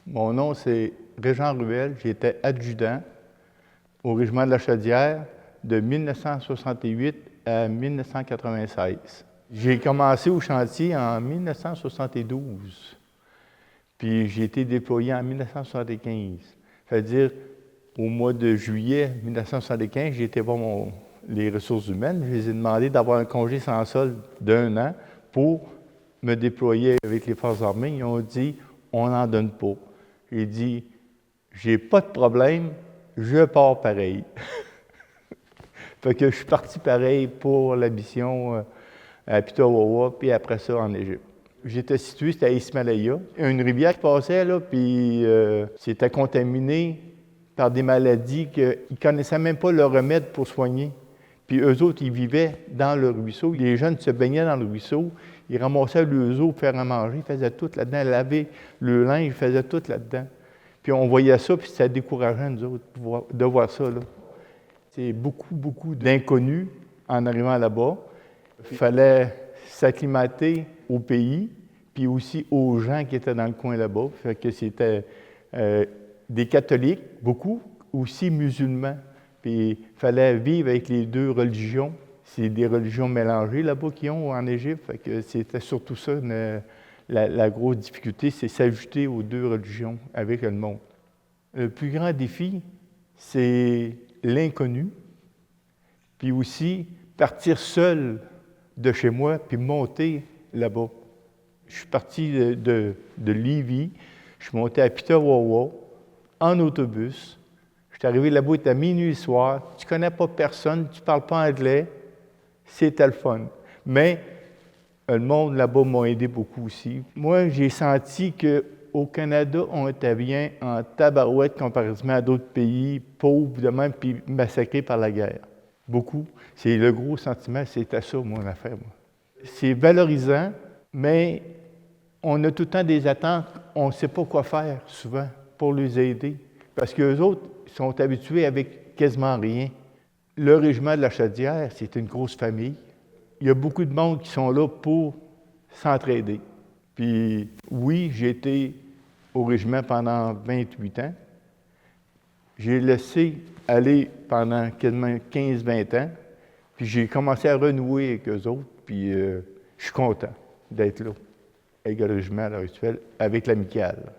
Mon nom, c'est Régent Ruel. J'étais adjudant au régiment de la Chaudière de 1968 à 1996. J'ai commencé au chantier en 1972, puis j'ai été déployé en 1975. C'est-à-dire, au mois de juillet 1975, j'ai été voir les ressources humaines. Je les ai demandé d'avoir un congé sans solde d'1 an pour me déployer avec les forces armées. Ils ont dit, on n'en donne pas. J'ai dit, j'ai pas de problème, je pars pareil. Fait que je suis parti pareil pour la mission à Pitawawa, puis après ça en Égypte. J'étais situé, c'était à Ismaïlia. Une rivière qui passait, là, puis c'était contaminé par des maladies qu'ils ne connaissaient même pas le remède pour soigner. Puis eux autres, ils vivaient dans le ruisseau. Les jeunes se baignaient dans le ruisseau. Ils ramassaient le eau pour faire à manger. Ils faisaient tout là-dedans. Laver le linge, ils faisaient tout là-dedans. Puis on voyait ça, puis c'était décourageant, nous autres, de voir ça, là. C'est beaucoup d'inconnus en arrivant là-bas. Il fallait s'acclimater au pays, puis aussi aux gens qui étaient dans le coin là-bas. Fait que c'était des catholiques, beaucoup, aussi musulmans. Puis il fallait vivre avec les deux religions. C'est des religions mélangées là-bas qu'ils ont en Égypte. Fait que c'était surtout ça, la grosse difficulté, c'est s'ajouter aux deux religions avec le monde. Le plus grand défi, c'est l'inconnu, puis aussi partir seul de chez moi, puis monter là-bas. Je suis parti de Lévis, je suis monté à Pitawawa en autobus. Je suis arrivé là-bas, il était à minuit le soir, tu ne connais pas personne, tu ne parles pas anglais, c'était le fun. Mais le monde là-bas m'a aidé beaucoup aussi. Moi, j'ai senti qu'au Canada, on était bien en tabarouette comparativement à d'autres pays pauvres de même, puis massacrés par la guerre. Beaucoup. C'est le gros sentiment, c'était ça, mon affaire, moi. C'est valorisant, mais on a tout le temps des attentes, on ne sait pas quoi faire, souvent, pour les aider. Parce qu'eux autres sont habitués avec quasiment rien. Le régiment de la Chaudière, c'est une grosse famille. Il y a beaucoup de monde qui sont là pour s'entraider. Puis oui, j'ai été au régiment pendant 28 ans. J'ai laissé aller pendant quasiment 15-20 ans. Puis j'ai commencé à renouer avec eux autres. Puis je suis content d'être là, avec le régiment à l'heure actuelle, avec l'amicale.